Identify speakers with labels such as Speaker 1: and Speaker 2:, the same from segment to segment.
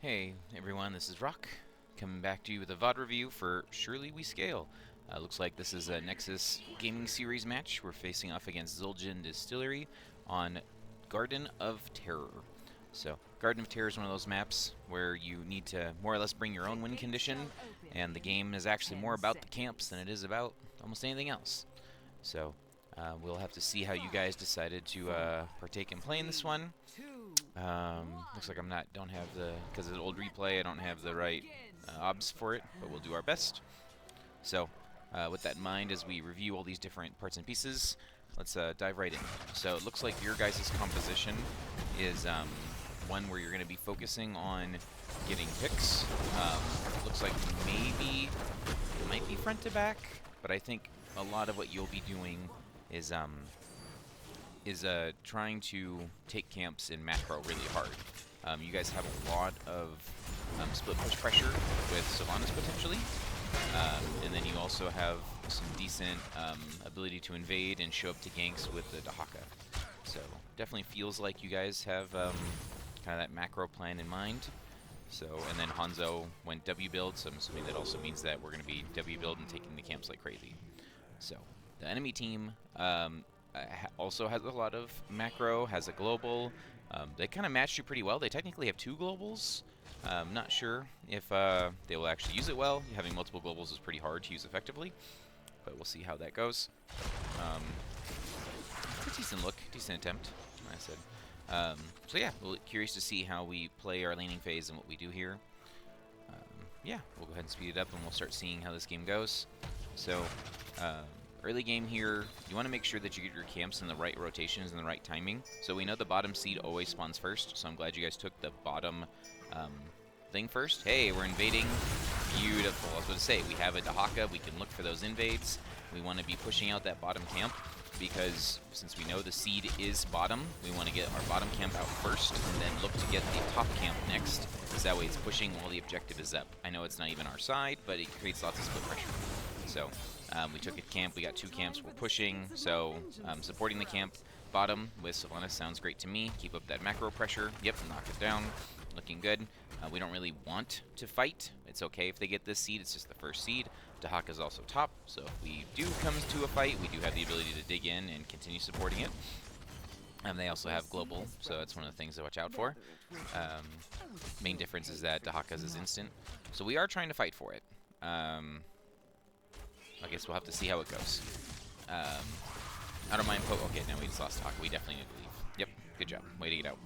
Speaker 1: Hey everyone, this is Rock, coming back to you with a VOD review for Surely We Scale. Looks like this is a Nexus Gaming Series match. We're facing off against Zul'jin Distillery on Garden of Terror. So, Garden of Terror is one of those maps where you need to more or less bring your own win condition, and the game is actually more about the camps than it is about almost anything else. So, we'll have to see how you guys decided to partake in playing this one. Looks like don't have because of the old replay, I don't have the right obs for it, but we'll do our best. So, with that in mind, as we review all these different parts and pieces, let's dive right in. So it looks like your guys' composition is one where you're going to be focusing on getting picks. Looks like maybe it might be front to back, but I think a lot of what you'll be doing is trying to take camps in macro really hard. You guys have a lot of split push pressure with Sylvanas potentially, and then you also have some decent ability to invade and show up to ganks with the Dahaka. So definitely feels like you guys have kind of that macro plan in mind. So, and then Hanzo went W build, so I'm assuming that also means that we're going to be W build and taking the camps like crazy. So, the enemy team also has a lot of macro, has a global. They kind of matched you pretty well. They technically have two globals. Not sure if they will actually use it well. Having multiple globals is pretty hard to use effectively, but we'll see how that goes. It's a decent look, decent attempt, like I said. So yeah, we're curious to see how we play our laning phase and what we do here. Yeah, we'll go ahead and speed it up and we'll start seeing how this game goes. So, early game here, you want to make sure that you get your camps in the right rotations and the right timing. So we know the bottom seed always spawns first, so I'm glad you guys took the bottom thing first. Hey, we're invading. Beautiful. I was going to say, we have a Dahaka. We can look for those invades. We want to be pushing out that bottom camp because since we know the seed is bottom, we want to get our bottom camp out first and then look to get the top camp next, because that way it's pushing while the objective is up. I know it's not even our side, but it creates lots of split pressure. So we took a camp, we got two camps, we're pushing, so supporting the camp bottom with Sylvanas sounds great to me. Keep up that macro pressure. Yep, knock it down. Looking good. We don't really want to fight. It's okay if they get this seed, it's just the first seed. Dahaka's also top, so if we do come to a fight, we do have the ability to dig in and continue supporting it. They also have global, so that's one of the things to watch out for. Main difference is that Dahaka's is instant, so we are trying to fight for it. I guess we'll have to see how it goes. I don't mind poke. Okay, now we just lost Dahaka. We definitely need to leave. Yep, good job. Way to get out.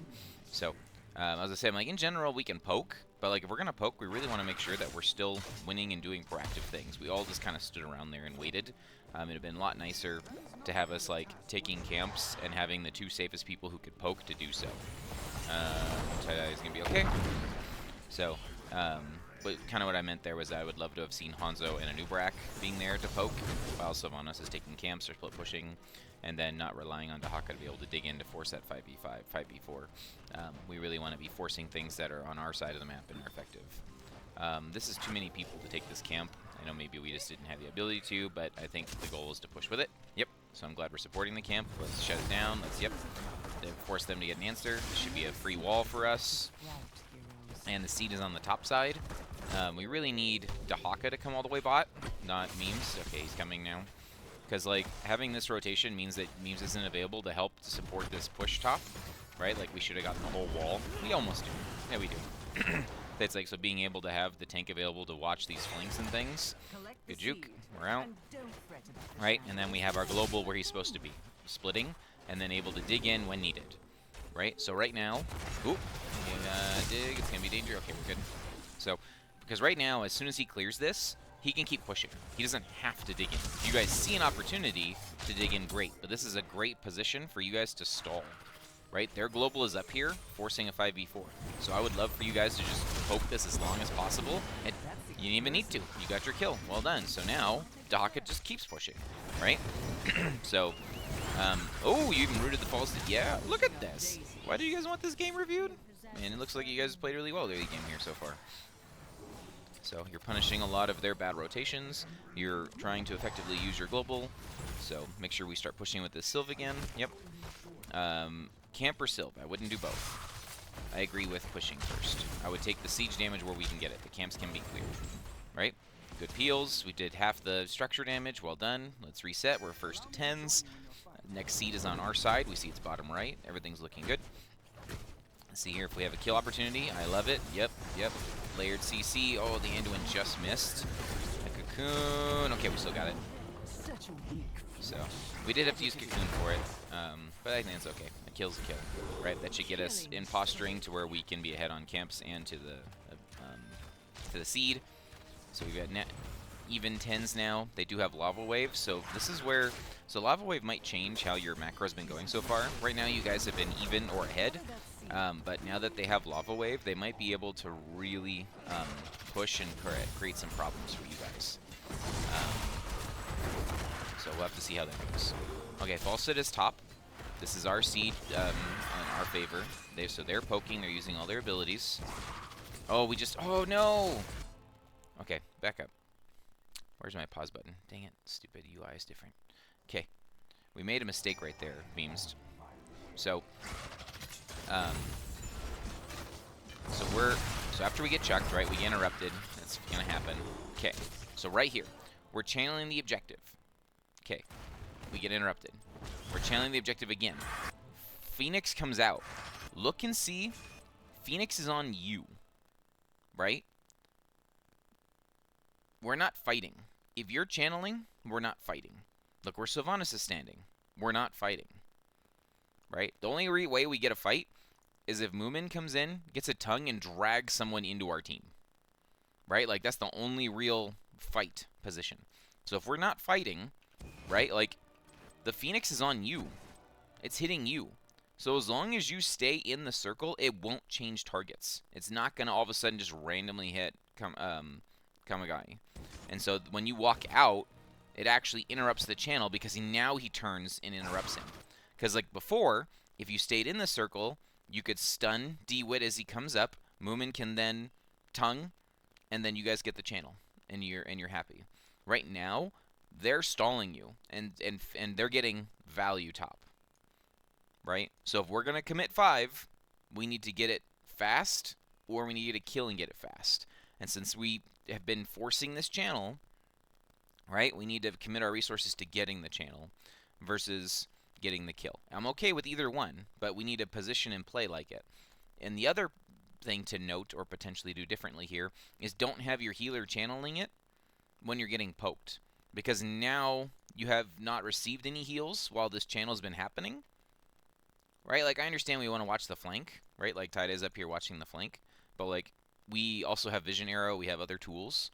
Speaker 1: So, as I say, I'm like, in general, we can poke, but like if we're gonna poke, we really want to make sure that we're still winning and doing proactive things. We all just kind of stood around there and waited. It'd have been a lot nicer to have us like taking camps and having the two safest people who could poke to do so. Tie-dye is gonna be okay. So, but kind of what I meant there was I would love to have seen Hanzo and Anubrak being there to poke, while Sylvanas is taking camps or split pushing, and then not relying on Dahaka to be able to dig in to force that 5v5, 5v4. We really want to be forcing things that are on our side of the map and are effective. This is too many people to take this camp. I know maybe we just didn't have the ability to, but I think the goal is to push with it. Yep, so I'm glad we're supporting the camp. Let's shut it down. Let's, yep, force them to get an answer. This should be a free wall for us. And the seed is on the top side. We really need Dahaka to come all the way bot, not Memes. Okay, he's coming now. Because, like, having this rotation means that Memes isn't available to help to support this push top, right? Like, we should have gotten the whole wall. We almost do. Yeah, we do. It's like, so being able to have the tank available to watch these flanks and things. Good juke. We're out. Right, and then we have our global where he's supposed to be. Splitting, and then able to dig in when needed. Right, so right now... Oop. Dig. It's going to be danger. Okay, we're good. So, because right now, as soon as he clears this, he can keep pushing. He doesn't have to dig in. If you guys see an opportunity to dig in, great. But this is a great position for you guys to stall. Right? Their global is up here, forcing a 5v4. So I would love for you guys to just poke this as long as possible. And you didn't even need to. You got your kill. Well done. So now, Dahaka just keeps pushing. Right? So, oh, you even rooted the falls. Yeah, look at this. Why do you guys want this game reviewed? Man, it looks like you guys played really well the game here so far. So you're punishing a lot of their bad rotations. You're trying to effectively use your global. So make sure we start pushing with this Sylve again. Yep. Camp or Sylve. I wouldn't do both. I agree with pushing first. I would take the siege damage where we can get it. The camps can be cleared, right? Good peels. We did half the structure damage. Well done. Let's reset. We're first to 10s. Next seed is on our side. We see it's bottom right. Everything's looking good. Let's see here if we have a kill opportunity. I love it. Yep. Layered CC. Oh, the Anduin just missed. A cocoon. Okay, we still got it. So, we did have to use cocoon for it, but I think it's okay. A kill's a kill, right? That should get us in posturing to where we can be ahead on camps and to the seed. So we've got net even 10s now. They do have Lava Wave, so this is where... So Lava Wave might change how your macro's been going so far. Right now you guys have been even or ahead, but now that they have Lava Wave, they might be able to really push and create some problems for you guys. So we'll have to see how that goes. Okay, Falsehood is top. This is our seed in our favor. So they're poking. They're using all their abilities. Oh, we just... Oh, no! Okay, back up. Where's my pause button? Dang it. Stupid UI is different. Okay. We made a mistake right there, memes. So, so after we get chucked, right, we get interrupted. That's going to happen. Okay, so right here, we're channeling the objective. Okay, we get interrupted. We're channeling the objective again. Phoenix comes out. Look and see. Phoenix is on you. Right? We're not fighting. If you're channeling, we're not fighting. Look where Sylvanas is standing. We're not fighting. Right? The only way we get a fight is if Moomin comes in, gets a tongue, and drags someone into our team. Right? Like, that's the only real fight position. So if we're not fighting... Right? Like, the Phoenix is on you. It's hitting you. So as long as you stay in the circle, it won't change targets. It's not going to all of a sudden just randomly hit Kamigai. And so when you walk out, it actually interrupts the channel because now he turns and interrupts him. Because like before, if you stayed in the circle, you could stun D-Wit as he comes up. Moomin can then tongue, and then you guys get the channel, and you're happy. Right now, they're stalling you, and they're getting value top, right? So if we're going to commit 5, we need to get it fast, or we need to kill and get it fast. And since we have been forcing this channel, right, we need to commit our resources to getting the channel versus getting the kill. I'm okay with either one, but we need to position and play like it. And the other thing to note or potentially do differently here is don't have your healer channeling it when you're getting poked. Because now you have not received any heals while this channel's been happening. Right? Like, I understand we want to watch the flank, right? Like, Tide is up here watching the flank. But, like, we also have Vision Arrow, we have other tools,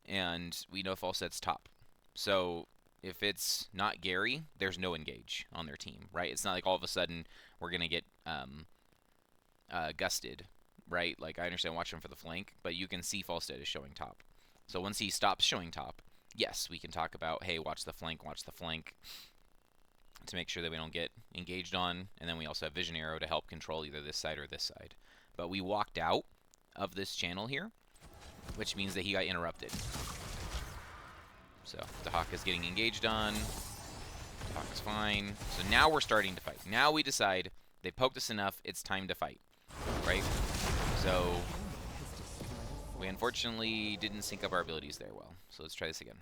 Speaker 1: and we know Falset's top. So, if it's not Gary, there's no engage on their team, right? It's not like all of a sudden we're going to get gusted, right? Like, I understand watching him for the flank, but you can see Falset is showing top. So once he stops showing top, yes, we can talk about, hey, watch the flank, to make sure that we don't get engaged on. And then we also have Vision Arrow to help control either this side or this side. But we walked out of this channel here, which means that he got interrupted. So Dahaka's getting engaged on. Dahaka's fine. So now we're starting to fight. Now we decide they poked us enough, it's time to fight. Right? So we unfortunately didn't sync up our abilities there well. So let's try this again.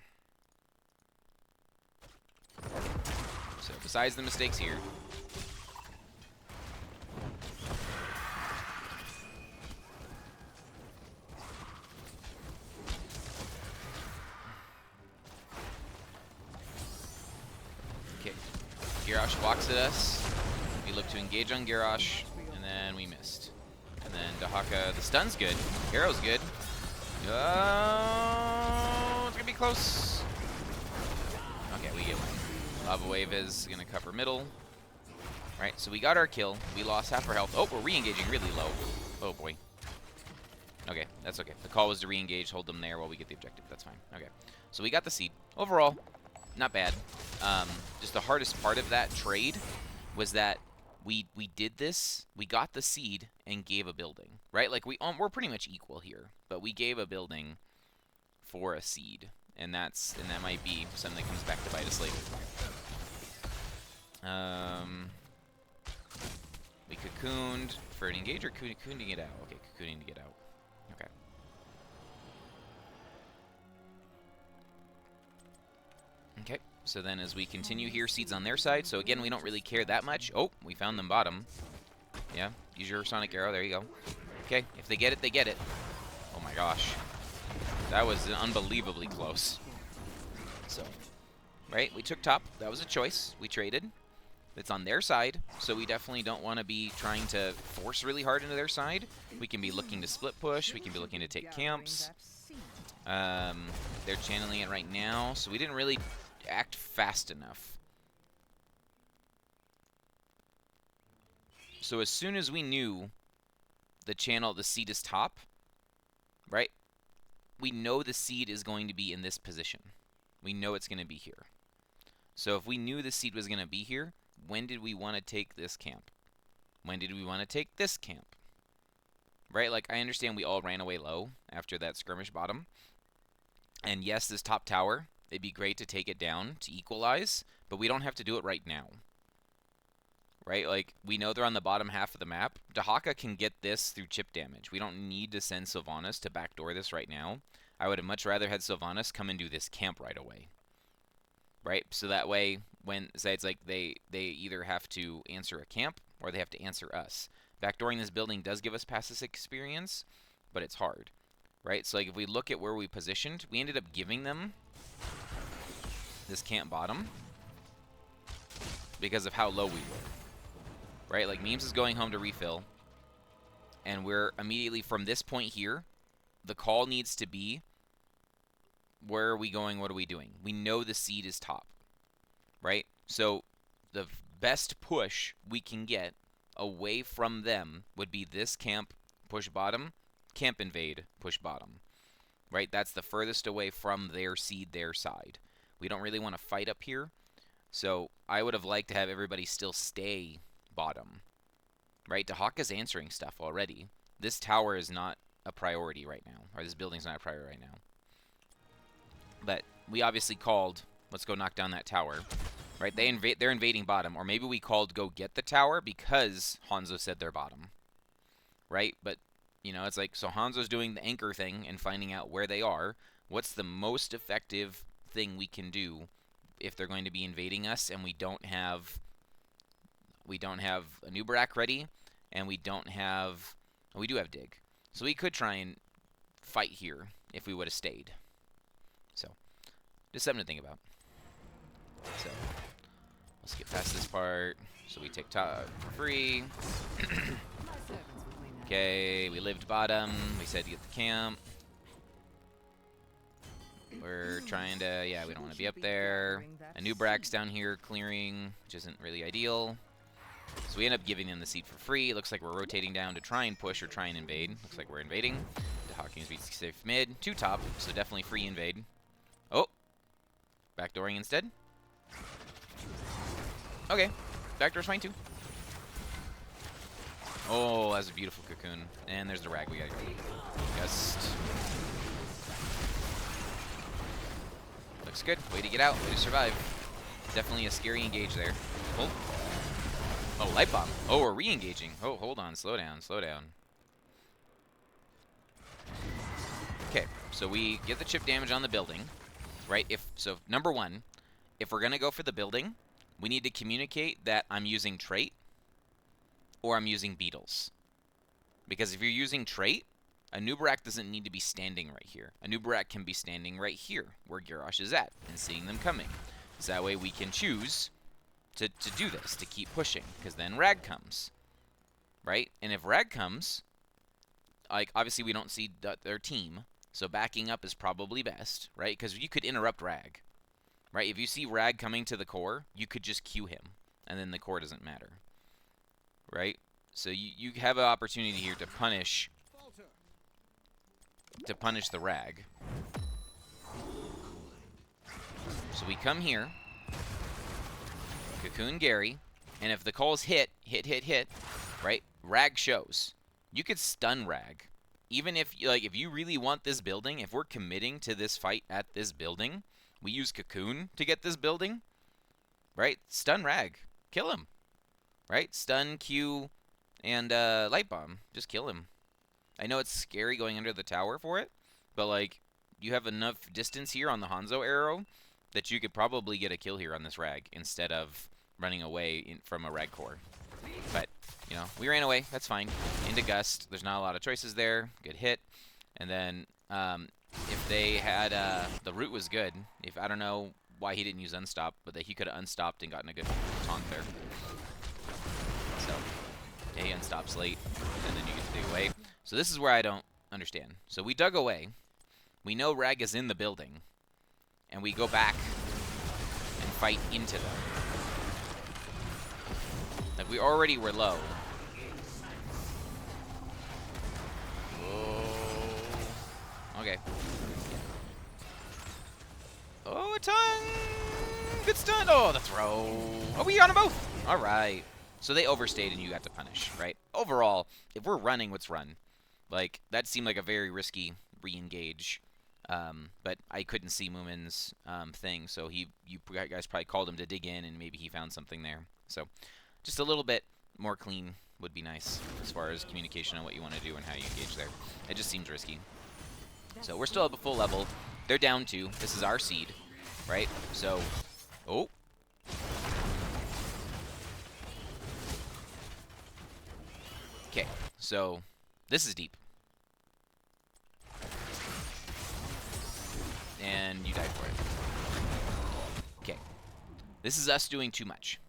Speaker 1: So besides the mistakes here, okay, Garrosh walks at us. We look to engage on Garrosh, and then we missed. And then Dahaka, the stun's good. Arrow's good. Oh, it's gonna be close. Okay, we get one. Lava Wave is gonna cover middle. Right, so we got our kill. We lost half our health. Oh, we're re-engaging really low. Oh boy. Okay, that's okay. The call was to re-engage, hold them there while we get the objective. That's fine. Okay, so we got the seed. Overall, not bad. Just the hardest part of that trade was that we did this. We got the seed and gave a building. Right, like we're pretty much equal here, but we gave a building for a seed. And that might be something that comes back to bite us later. We cocooned for an engage or cocooning to get out? Okay, cocooning to get out. Okay. Okay, so then as we continue here, seeds on their side. So again, we don't really care that much. Oh, we found them bottom. Yeah, use your sonic arrow. There you go. Okay, if they get it, they get it. Oh my gosh. That was unbelievably close. So, right, we took top. That was a choice. We traded. It's on their side, so we definitely don't want to be trying to force really hard into their side. We can be looking to split push. We can be looking to take camps. They're channeling it right now, so we didn't really act fast enough. So as soon as we knew the seed is top, right, we know the seed is going to be in this position. We know it's going to be here. So if we knew the seed was going to be here, when did we want to take this camp? When did we want to take this camp? Right? Like, I understand we all ran away low after that skirmish bottom. And yes, this top tower, it'd be great to take it down to equalize, but we don't have to do it right now. Right? Like, we know they're on the bottom half of the map. Dahaka can get this through chip damage. We don't need to send Sylvanas to backdoor this right now. I would have much rather had Sylvanas come and do this camp right away. Right? So that way, when, say it's like they either have to answer a camp or they have to answer us. Backdooring this building does give us passive experience, but it's hard. Right? So like if we look at where we positioned, we ended up giving them this camp bottom because of how low we were. Right? Like Memes is going home to refill, and we're immediately from this point here, the call needs to be, where are we going? What are we doing? We know the seed is top, right? So the best push we can get away from them would be this camp, push bottom, camp invade, push bottom, right? That's the furthest away from their seed, their side. We don't really want to fight up here, so I would have liked to have everybody still stay bottom, right? Dahaka's answering stuff already. This tower is not a priority right now, or this building's not a priority right now. But we obviously called, let's go knock down that tower, right? They're invading bottom, or maybe we called go get the tower because Hanzo said they're bottom, right? But, you know, it's like, so Hanzo's doing the anchor thing and finding out where they are. What's the most effective thing we can do if they're going to be invading us and we don't have a new Barak ready, and we do have dig. So we could try and fight here if we would have stayed. So, just something to think about. So, let's get past this part. So we take top for free. Okay, we lived bottom. We said to get the camp. We're trying to, yeah, we don't want to be up there. A new Brax down here clearing, which isn't really ideal. So we end up giving them the seed for free. It looks like we're rotating down to try and push or try and invade. Looks like we're invading. Hawkins beats safe mid. 2 top, so definitely free invade. Oh! Backdooring instead. Okay. Backdoor's fine too. Oh, that's a beautiful cocoon. And there's the rag we gotta go. Gust. Looks good. Way to get out. Way to survive. Definitely a scary engage there. Oh. Oh, light bomb. Oh, we're re-engaging. Oh, hold on. Slow down. Slow down. Okay, so we get the chip damage on the building, right? So, number one, if we're going to go for the building, we need to communicate that I'm using trait or I'm using beetles. Because if you're using trait, a new Barak doesn't need to be standing right here. A new Barak can be standing right here, where Garrosh is at, and seeing them coming. So that way we can choose to do this, to keep pushing, because then Rag comes, right? And if Rag comes, like, obviously we don't see their team, so backing up is probably best, right? Because you could interrupt Rag, right? If you see Rag coming to the core, you could just Q him, and then the core doesn't matter, right? So you have an opportunity here to punish the Rag. So we come here, Cocoon Gary, and if the calls hit, right? Rag shows. You could stun Rag. Even if, like, if you really want this building, if we're committing to this fight at this building, we use Cocoon to get this building, right? Stun Rag. Kill him, right? Stun, Q, and Light Bomb. Just kill him. I know it's scary going under the tower for it, but like you have enough distance here on the Hanzo arrow that you could probably get a kill here on this Rag instead of running away from a Rag core. But, you know, we ran away. That's fine. Into Gust. There's not a lot of choices there. Good hit. And then if they had the root was good. If I don't know why he didn't use Unstop, but that he could have unstopped and gotten a good taunt there. So, yeah, he unstops late, and then you get to dig away. So this is where I don't understand. So we dug away. We know Rag is in the building. And we go back and fight into them. Like, we already were low. Oh. Okay. Oh, a tongue! Good stun! Oh, the throw! Oh, we got them both! Alright. So they overstayed and you got to punish, right? Overall, if we're running, let's run. Like, that seemed like a very risky re-engage. But I couldn't see Moomin's thing, so you guys probably called him to dig in, and maybe he found something there. So just a little bit more clean would be nice as far as communication on what you want to do and how you engage there. It just seems risky. So we're still at a full level. They're down 2. This is our seed, right? So, oh. Okay, so this is deep. And you died for it. Okay. This is us doing too much.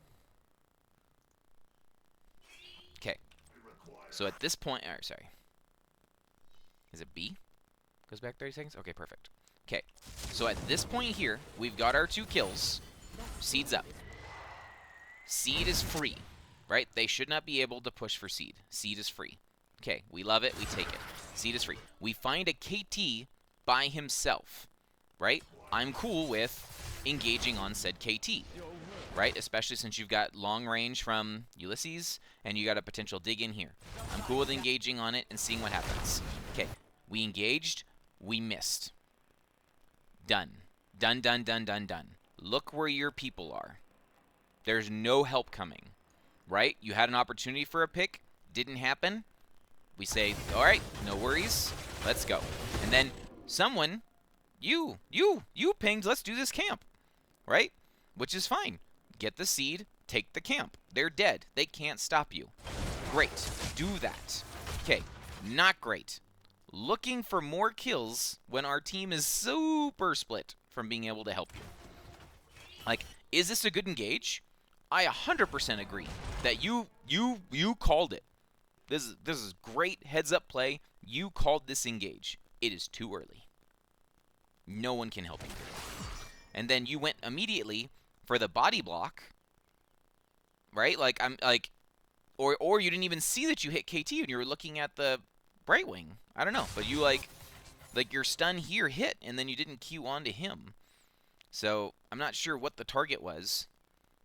Speaker 1: Okay. So at this point, sorry. Is it B? Goes back 30 seconds? Okay, perfect. Okay. So at this point here, we've got our 2 kills. Seed's up. Seed is free, right? They should not be able to push for Seed. Seed is free. Okay, we love it. We take it. Seed is free. We find a KT by himself. Right? I'm cool with engaging on said KT, right? Especially since you've got long range from Ulysses, and you got a potential dig in here. I'm cool with engaging on it and seeing what happens. Okay, we engaged, we missed. Done. Done, done, done, done, done. Look where your people are. There's no help coming, right? You had an opportunity for a pick, didn't happen. We say, all right, no worries, let's go. And then someone... You pinged, let's do this camp, right? Which is fine. Get the seed, take the camp. They're dead. They can't stop you. Great. Do that. Okay, not great. Looking for more kills when our team is super split from being able to help you. Like, is this a good engage? I 100% agree that you called it. This is great heads-up play. You called this engage. It is too early. No one can help you. And then you went immediately for the body block, right? Like or you didn't even see that you hit KT when you were looking at the Brightwing. I don't know, but you like your stun here hit, and then you didn't Q onto him. So I'm not sure what the target was.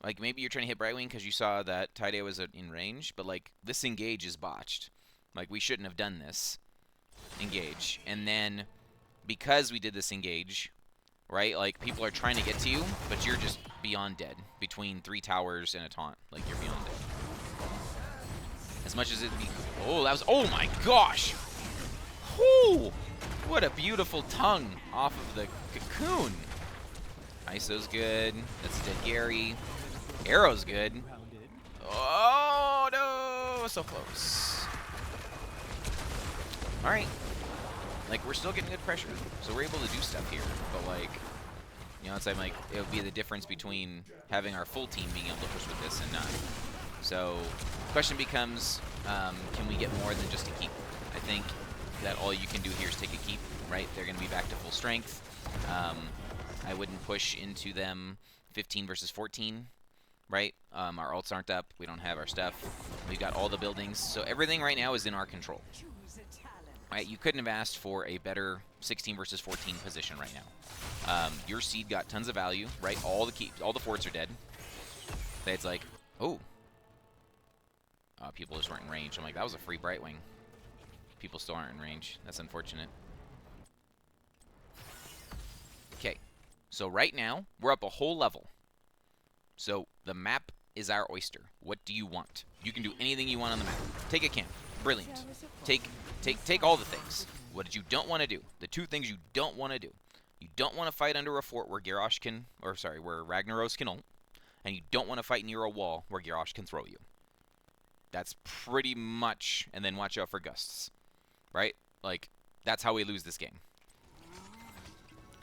Speaker 1: Like maybe you're trying to hit Brightwing because you saw that Tideo was in range, but like this engage is botched. Like we shouldn't have done this engage, and then. Because we did this engage, right? Like, people are trying to get to you, but you're just beyond dead. Between 3 towers and a taunt. Like, you're beyond dead. As much as it'd be... Oh, that was... Oh, my gosh! Whoo! What a beautiful tongue off of the cocoon. ISO's good. That's dead Gary. Arrow's good. Oh, no! So close. All right. Like, we're still getting good pressure, so we're able to do stuff here. But, like, you know, it's like it would be the difference between having our full team being able to push with this and not. So, the question becomes, can we get more than just a keep? I think that all you can do here is take a keep, right? They're going to be back to full strength. I wouldn't push into them 15 versus 14, right? Our ults aren't up. We don't have our stuff. We've got all the buildings. So, everything right now is in our control. Right, you couldn't have asked for a better 16 versus 14 position right now. Your seed got tons of value, right? All the forts are dead. It's like, oh, people just weren't in range. I'm like, that was a free Brightwing. People still aren't in range. That's unfortunate. Okay, so right now we're up a whole level. So the map is our oyster. What do you want? You can do anything you want on the map. Take a camp. Brilliant. Take all the things. What did you don't want to do? The 2 things you don't want to do. You don't want to fight under a fort where Garrosh can, or sorry, where Ragnaros can ult, and you don't want to fight near a wall where Garrosh can throw you. That's pretty much, and then watch out for gusts, right? Like, that's how we lose this game.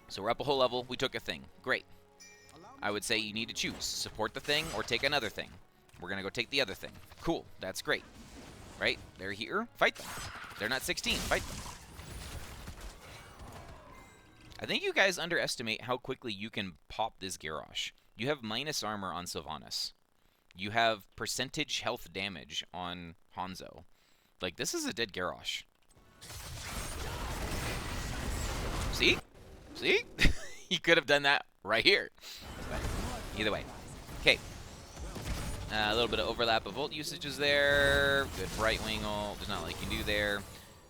Speaker 1: So we're up a whole level. We took a thing. Great. I would say you need to choose. Support the thing or take another thing. We're going to go take the other thing. Cool. That's great. Right? They're here. Fight them. They're not 16. Fight them. I think you guys underestimate how quickly you can pop this Garrosh. You have minus armor on Sylvanas. You have percentage health damage on Hanzo. Like, this is a dead Garrosh. See? See? He could have done that right here. But either way. Okay. A little bit of overlap of ult usages there. Good Brightwing ult. There's not a lot you can do there.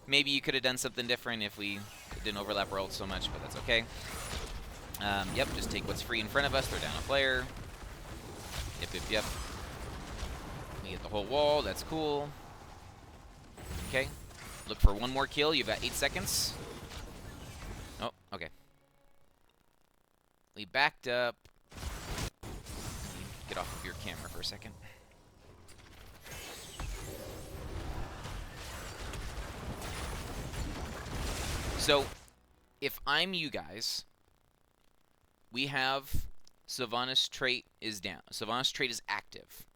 Speaker 1: Maybe you could have done something different if we didn't overlap our ult so much, but that's okay. Yep, just take what's free in front of us. Throw down a player. Yep. We get the whole wall. That's cool. Okay. Look for one more kill. You've got 8 seconds. Oh, okay. We backed up. Get off of your camera for a second. So, if I'm you guys, we have Sylvanas trait is down. Sylvanas trait is active,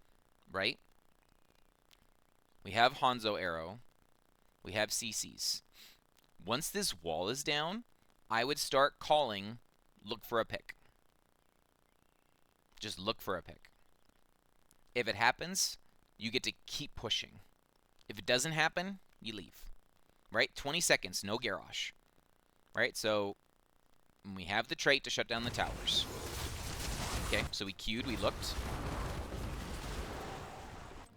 Speaker 1: right? We have Hanzo arrow. We have CCs. Once this wall is down, I would start calling, look for a pick. Just look for a pick. If it happens, you get to keep pushing. If it doesn't happen, you leave. Right? 20 seconds, no Garrosh. Right? So, we have the trait to shut down the towers. Okay, so we queued, we looked.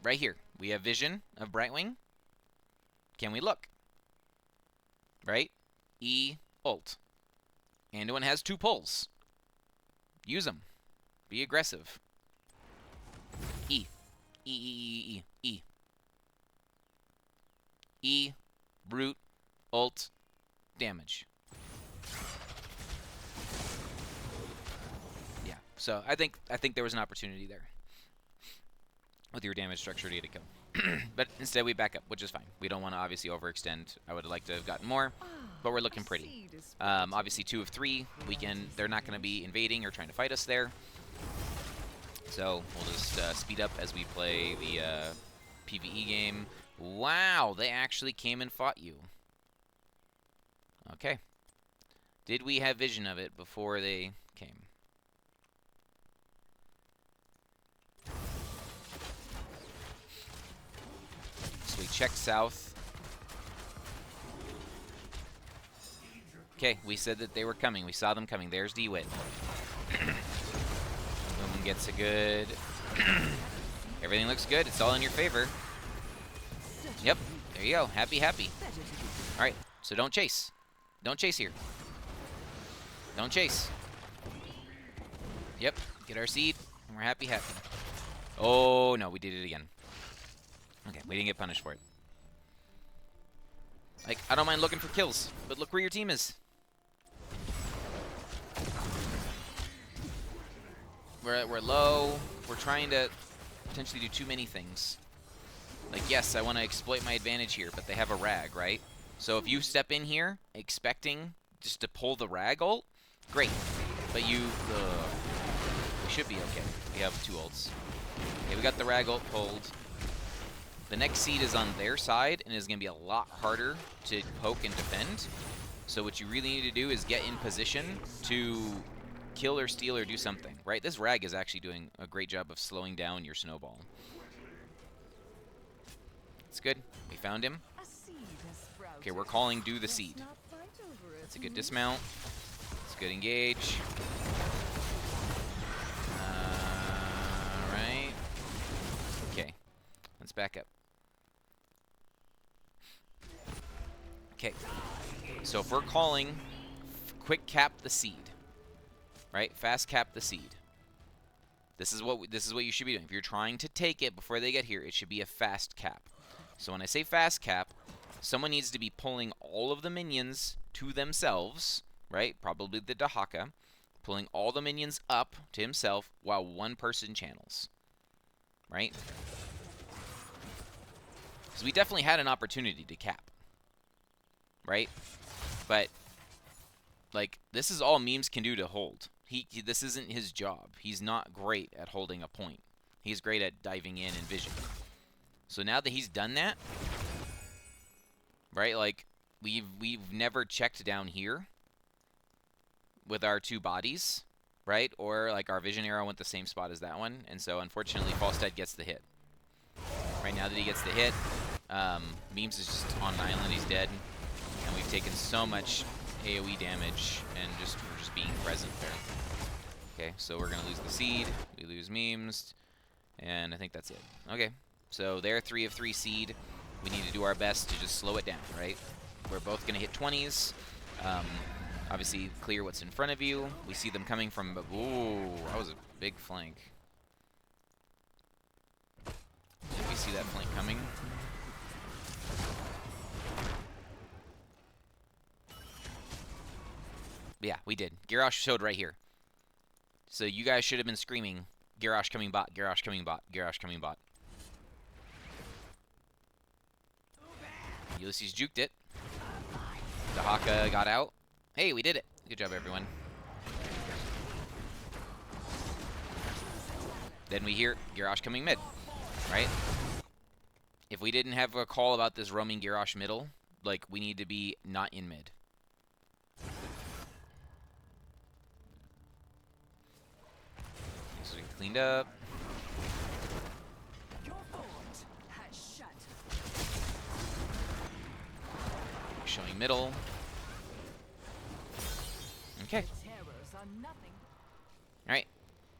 Speaker 1: Right here, we have vision of Brightwing. Can we look? Right? E, ult. Anduin has 2 pulls. Use them. Be aggressive. E. E. E. Root. Ult. Damage. Yeah. So I think there was an opportunity there with your damage structure to get a kill. But instead we back up, which is fine. We don't want to obviously overextend. I would have liked to have gotten more, but we're looking pretty. Obviously 2 of 3. They're not going to be invading or trying to fight us there. So we'll just speed up as we play the PvE game. Wow, they actually came and fought you. Okay. Did we have vision of it before they came? So we check south. Okay, we said that they were coming. We saw them coming. There's D-Wit. Boom gets a good... Everything looks good. It's all in your favor. Yep, there you go. Happy, happy. Alright, so don't chase. Don't chase here. Don't chase. Yep, get our seed, and we're happy, happy. Oh, no, we did it again. Okay, we didn't get punished for it. Like, I don't mind looking for kills, but look where your team is. We're low. We're trying to potentially do too many things. Like, yes, I want to exploit my advantage here, but they have a rag, right? So if you step in here expecting just to pull the rag ult, great. But we should be okay. We have 2 ults. Okay, we got the rag ult pulled. The next seed is on their side, and it's going to be a lot harder to poke and defend. So what you really need to do is get in position to kill or steal or do something, right? This rag is actually doing a great job of slowing down your snowball. It's good. We found him. Okay, we're calling do the seed. That's a good dismount. It's a good engage. Alright. Okay. Let's back up. Okay. So if we're calling quick cap the seed, right? Fast cap the seed. This is what you should be doing. If you're trying to take it before they get here, it should be a fast cap. So when I say fast cap, someone needs to be pulling all of the minions to themselves, right? Probably the Dahaka, pulling all the minions up to himself while one person channels, right? So we definitely had an opportunity to cap, right? But like, this is all Memes can do to hold. This isn't his job. He's not great at holding a point. He's great at diving in and vision. So now that he's done that, right? Like, we've never checked down here with our two bodies, right? Or like our vision arrow went the same spot as that one, and so unfortunately Falstead gets the hit. Right now that he gets the hit, Memes is just on an island. He's dead, and we've taken so much AoE damage and just for just being present there. Okay, so we're gonna lose the seed. We lose Memes, and I think that's it. Okay, so they're 3 of 3 seed. We need to do our best to just slow it down, right? We're both gonna hit 20s. Obviously, clear what's in front of you. We see them coming from. Ooh, that was a big flank. Did we see that flank coming? Yeah, we did. Garrosh showed right here. So you guys should have been screaming, Garrosh coming bot, Garrosh coming bot, Garrosh coming bot. Ulysses juked it. Dahaka got out. Hey, we did it. Good job, everyone. Then we hear Garrosh coming mid, right? If we didn't have a call about this roaming Garrosh middle, like, we need to be not in mid. So we cleaned up. Showing middle. Okay. Alright.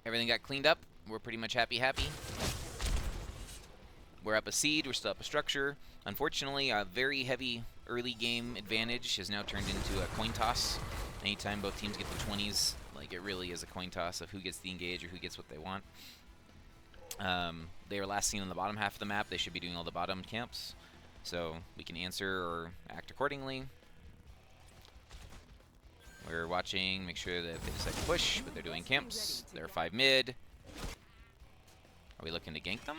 Speaker 1: Everything got cleaned up. We're pretty much happy. We're up a seed. We're still up a structure. Unfortunately, a very heavy early game advantage has now turned into a coin toss. Anytime both teams get the 20s, like, it really is a coin toss of who gets the engage or who gets what they want. They are last seen on the bottom half of the map. They should be doing all the bottom camps. So we can answer or act accordingly. We're watching, make sure that they decide to push, but they're doing camps. They're 5 mid. Are we looking to gank them?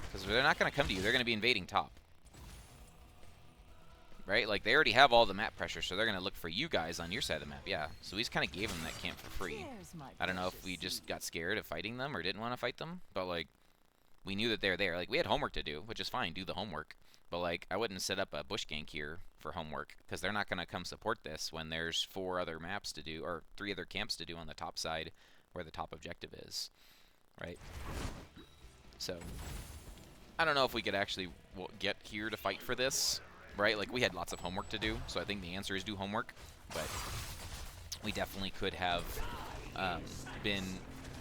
Speaker 1: Because they're not going to come to you. They're going to be invading top. Right? Like, they already have all the map pressure, so they're going to look for you guys on your side of the map. Yeah, so we just kind of gave them that camp for free. I don't know if we just got scared of fighting them or didn't want to fight them, but, like, we knew that they're there. Like, we had homework to do, which is fine. Do the homework. But, like, I wouldn't set up a bush gank here for homework, because they're not going to come support this when there's 4 other maps to do, or 3 other camps to do on the top side where the top objective is. Right? So, I don't know if we could actually get here to fight for this. Right? Like, we had lots of homework to do, so I think the answer is do homework. But we definitely could have been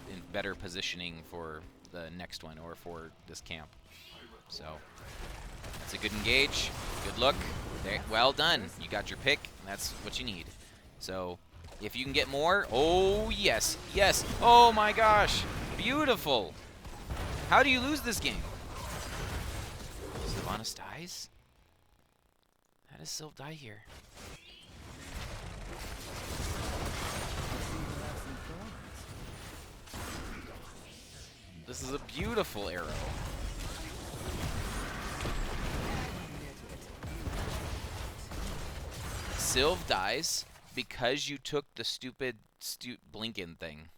Speaker 1: in better positioning for the next one, or for this camp. So, that's a good engage. Good look. There, well done. You got your pick. That's what you need. So, if you can get more. Oh, yes. Yes. Oh, my gosh. Beautiful. How do you lose this game? Sylvanas dies? How does Sylv die here? This is a beautiful arrow. Sylv dies because you took the stupid Blinken thing.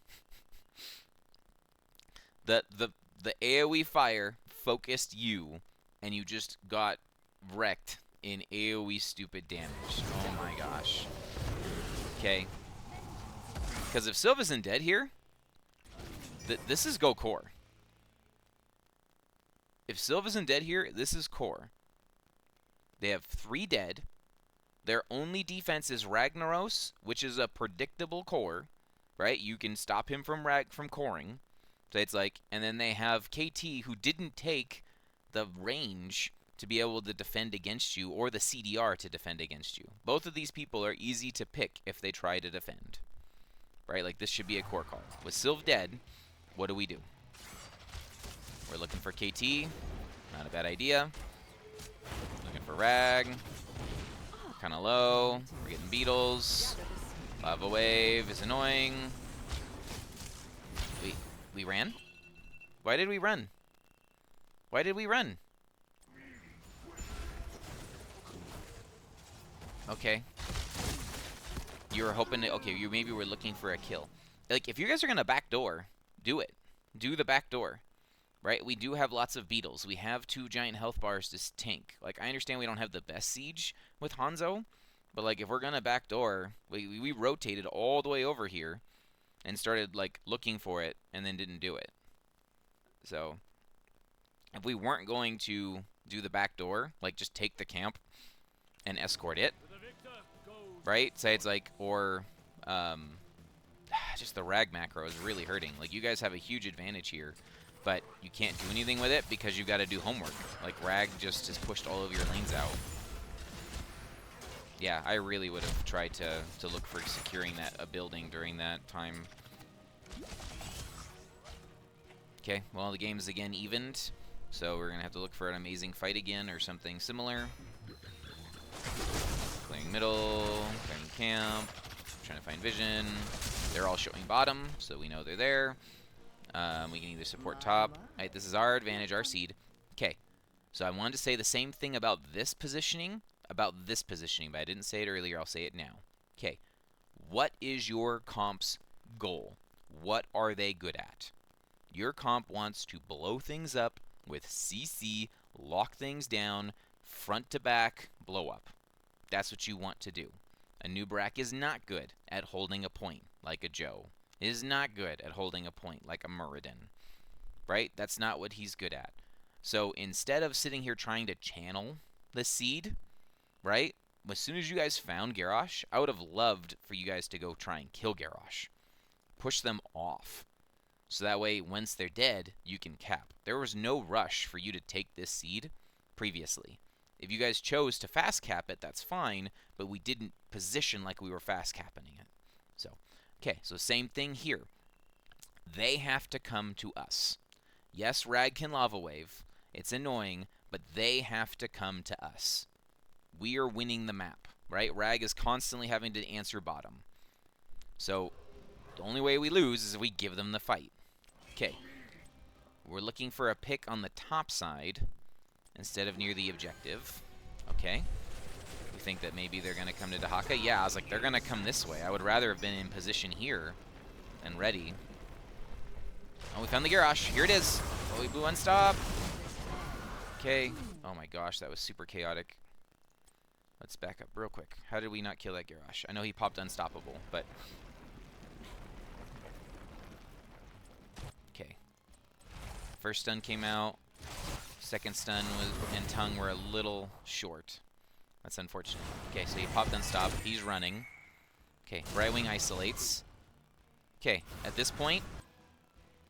Speaker 1: The AoE fire focused you, and you just got wrecked in AoE stupid damage. Oh my gosh. Okay. Because if Sylv isn't dead here, this is go core. If Sylv isn't dead here, this is core. They have 3 dead. Their only defense is Ragnaros, which is a predictable core, right? You can stop him from coring. So it's like, and then they have KT, who didn't take the range to be able to defend against you, or the CDR to defend against you. Both of these people are easy to pick if they try to defend, right? Like, this should be a core call. With Sylv dead, what do we do? We're looking for KT. Not a bad idea. Looking for Rag. Kind of low. We're getting beetles. Lava Wave is annoying. We ran? Why did we run? Why did we run? Okay. You were hoping to... Okay, you maybe were looking for a kill. Like, if you guys are going to backdoor, do it. Do the backdoor. Right? We do have lots of beetles. We have 2 giant health bars to tank. Like, I understand we don't have the best siege with Hanzo, but, like, if we're going to backdoor, we rotated all the way over here and started, like, looking for it and then didn't do it. So, if we weren't going to do the backdoor, like, just take the camp and escort it, right? So it's like, or, just the Rag macro is really hurting. Like, you guys have a huge advantage here, but you can't do anything with it because you got to do homework. Like, Rag just has pushed all of your lanes out. Yeah, I really would have tried to look for securing a building during that time. Okay, well, the game is again evened, so we're going to have to look for an amazing fight again or something similar. Clearing middle, clearing camp, trying to find vision. They're all showing bottom, so we know they're there. We can either support top. Right, this is our advantage, our seed. Okay, so I wanted to say the same thing about this positioning, but I didn't say it earlier. I'll say it now. Okay, what is your comp's goal? What are they good at? Your comp wants to blow things up with CC, lock things down, front to back, blow up. That's what you want to do. A Nubrak is not good at holding a point like a Joe. Is not good at holding a point like a Muradin. Right? That's not what he's good at. So instead of sitting here trying to channel the seed, right? As soon as you guys found Garrosh, I would have loved for you guys to go try and kill Garrosh. Push them off. So that way, once they're dead, you can cap. There was no rush for you to take this seed previously. If you guys chose to fast cap it, that's fine, but we didn't position like we were fast capping it. So, okay, so same thing here. They have to come to us. Yes, Rag can Lava Wave. It's annoying, but they have to come to us. We are winning the map, right? Rag is constantly having to answer bottom. So, the only way we lose is if we give them the fight. Okay, we're looking for a pick on the top side instead of near the objective. Okay, we think that maybe they're going to come to Dahaka. Yeah, I was like, they're going to come this way. I would rather have been in position here and ready. Oh, we found the Garrosh. Here it is. Oh, we blew unstop. Okay. Oh my gosh, that was super chaotic. Let's back up real quick. How did we not kill that Garrosh? I know he popped unstoppable, but... Okay. First stun came out. Second stun and tongue were a little short. That's unfortunate. Okay, so he popped unstop. He's running. Okay, right wing isolates. Okay, at this point,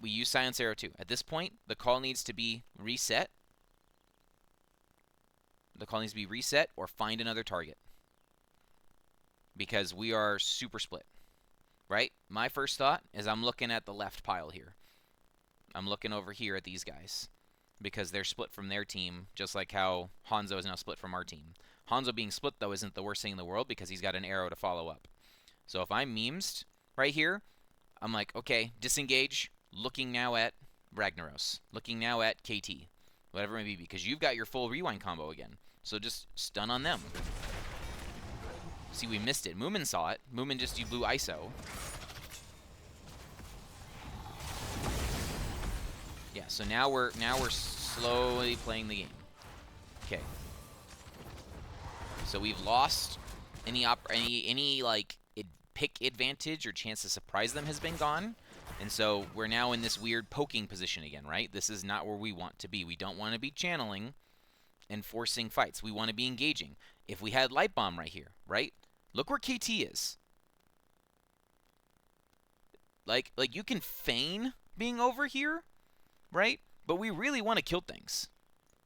Speaker 1: we use Silence Arrow too. At this point, the call needs to be reset. The call needs to be reset or find another target. Because we are super split. Right? My first thought is I'm looking at the left pile here. I'm looking over here at these guys. Because they're split from their team, just like how Hanzo is now split from our team. Hanzo being split, though, isn't the worst thing in the world because he's got an arrow to follow up. So if I'm memesed right here, I'm like, okay, disengage, looking now at Ragnaros, looking now at KT, whatever it may be, because you've got your full rewind combo again. So just stun on them. See, we missed it. Moomin saw it. Moomin just you blew ISO. Yeah, so now we're slowly playing the game. Okay. So we've lost any like pick advantage or chance to surprise them has been gone. And so we're now in this weird poking position again, right? This is not where we want to be. We don't want to be channeling and forcing fights. We want to be engaging. If we had Light Bomb right here, right? Look where KT is. Like you can feign being over here, right? But we really want to kill things.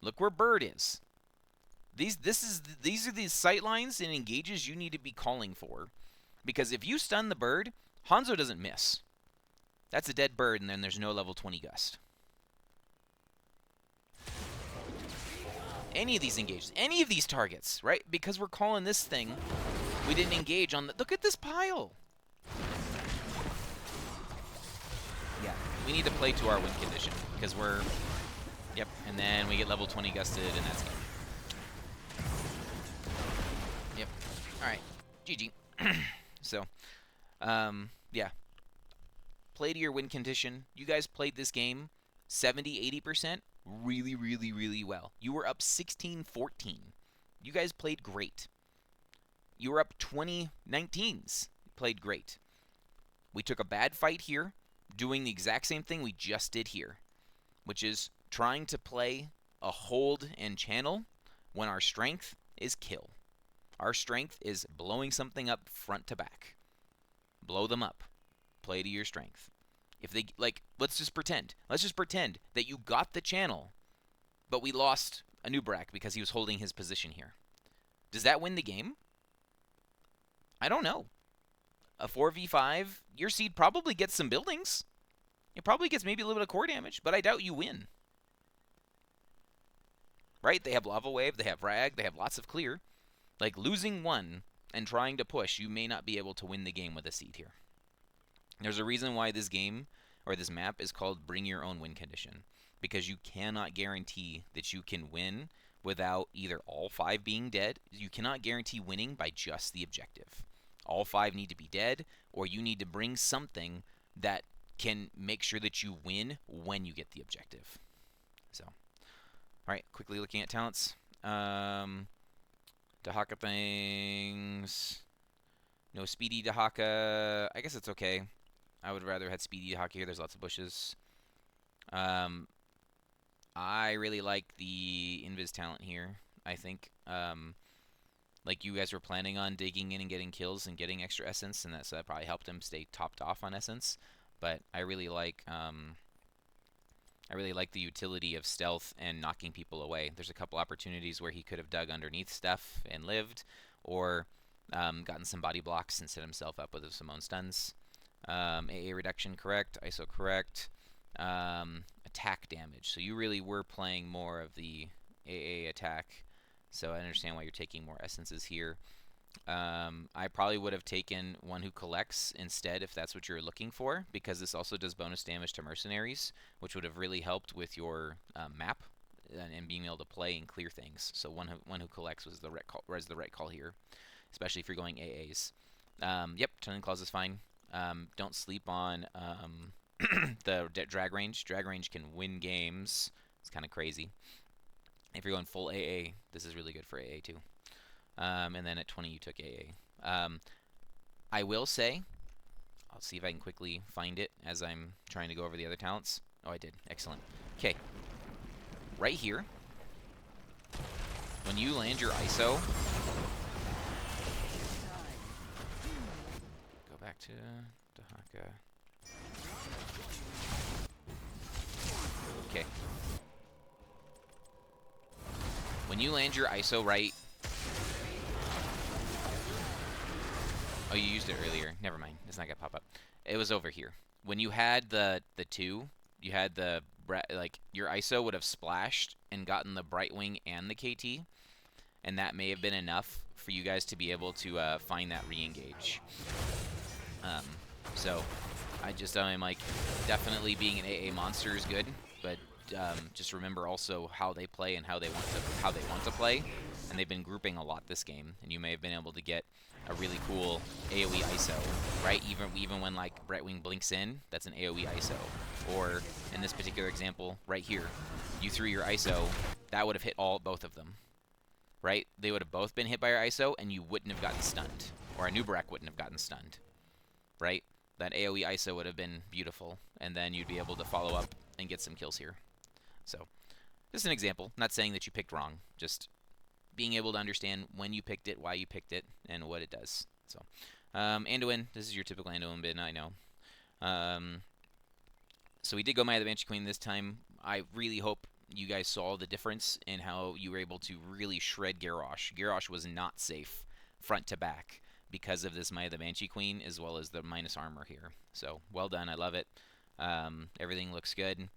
Speaker 1: Look where Bird is. These are these sight lines and engages you need to be calling for. Because if you stun the Bird, Hanzo doesn't miss. That's a dead bird, and then there's no level 20 gust. Any of these engages, any of these targets, right? Because we're calling this thing, we didn't engage on the... Look at this pile! Yeah, we need to play to our win condition, because we're... Yep, and then we get level 20 gusted, and that's it. Yep. Alright, GG. So, yeah. Play to your win condition. You guys played this game 70-80% really, really, really well. You were up 16-14. You guys played great. You were up 20-19s. Played great. We took a bad fight here, doing the exact same thing we just did here, which is trying to play a hold and channel when our strength is kill. Our strength is blowing something up front to back. Blow them up. Play to your strength. If they, like, let's just pretend that you got the channel, but we lost a Nubrak because he was holding his position here. Does that win the game? I don't know. A 4v5, your seed probably gets some buildings. It probably gets maybe a little bit of core damage, but I doubt you win. Right? They have Lava Wave, they have Rag, they have lots of clear. Like, losing one and trying to push, you may not be able to win the game with a seed here. There's a reason why this game, or this map, is called Bring Your Own Win Condition. Because you cannot guarantee that you can win without either all 5 being dead. You cannot guarantee winning by just the objective. All 5 need to be dead, or you need to bring something that can make sure that you win when you get the objective. So, alright, quickly looking at talents. Dahaka things. No speedy Dahaka. I guess it's okay. I would rather had speedy Dahaka here. There's lots of bushes. I really like the Invis talent here. I think, like you guys were planning on digging in and getting kills and getting extra essence, and so that probably helped him stay topped off on essence. But I really like the utility of stealth and knocking people away. There's a couple opportunities where he could have dug underneath stuff and lived, or gotten some body blocks and set himself up with some own stuns. AA reduction correct, ISO correct. Attack damage. So you really were playing more of the AA attack. So I understand why you're taking more essences here. I probably would have taken one who collects instead if that's what you're looking for, because this also does bonus damage to mercenaries, which would have really helped with your map and being able to play and clear things. So one who collects was the right call here, especially if you're going AAs. Yep, Tunneling Claws is fine. Don't sleep on the drag range. Drag range can win games. It's kind of crazy. If you're going full AA, this is really good for AA too. And then at 20 you took AA. I will say, I'll see if I can quickly find it as I'm trying to go over the other talents. Oh, I did. Excellent. Okay. Right here, when you land your ISO, go back to Dahaka. Okay. When you land your ISO right... Oh, you used it earlier. Never mind. It's not going to pop up. It was over here. When you had the 2, you had the... Like, your ISO would have splashed and gotten the Brightwing and the KT. And that may have been enough for you guys to be able to find that re-engage. So, I'm like, definitely being an AA monster is good, but just remember also how they play and how they want to play, and they've been grouping a lot this game, and you may have been able to get a really cool AoE ISO, right? Even when like Brightwing blinks in, that's an AoE ISO. Or in this particular example, right here, you threw your ISO, that would have hit both of them, right? They would have both been hit by your ISO, and you wouldn't have gotten stunned, or a Nubrak wouldn't have gotten stunned, right? That AoE ISO would have been beautiful, and then you'd be able to follow up and get some kills here. So, just an example. Not saying that you picked wrong, just being able to understand when you picked it, why you picked it, and what it does. So, Anduin, this is your typical Anduin bin, I know. So we did go Maya the Banshee Queen this time. I really hope you guys saw the difference in how you were able to really shred Garrosh. Garrosh was not safe front to back because of this Maya the Banshee Queen, as well as the minus armor here. So, well done, I love it. Everything looks good.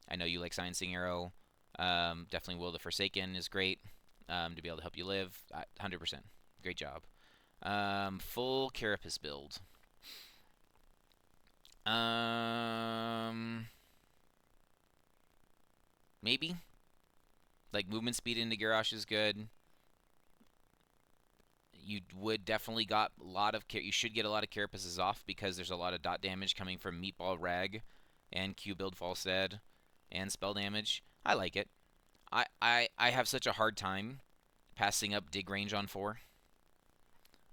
Speaker 1: I know you like Silencing Arrow. Definitely Will the Forsaken is great to be able to help you live. 100%. Great job. Full Carapace build. Maybe. Like, movement speed into Garrosh is good. You would definitely got a lot of... You should get a lot of Carapaces off because there's a lot of dot damage coming from Meatball Rag and Q build Falstead and spell damage. I like it. I have such a hard time passing up dig range on 4.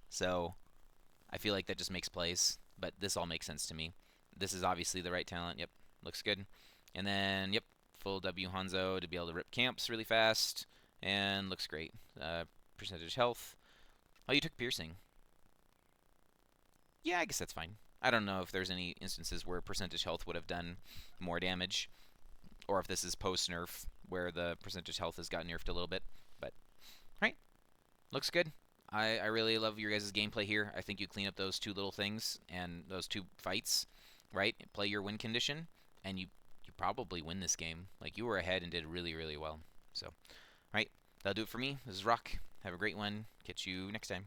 Speaker 1: So I feel like that just makes plays. But this all makes sense to me. This is obviously the right talent. Yep, looks good. And then, yep, full W Hanzo to be able to rip camps really fast. And looks great. Percentage health. Oh, you took piercing. Yeah, I guess that's fine. I don't know if there's any instances where percentage health would have done more damage. Or if this is post-nerf, where the percentage health has got nerfed a little bit. But, right. Looks good. I really love your guys' gameplay here. I think you clean up those 2 little things and those 2 fights, right? Play your win condition, and you probably win this game. Like, you were ahead and did really, really well. So, right. That'll do it for me. This is Rock. Have a great one. Catch you next time.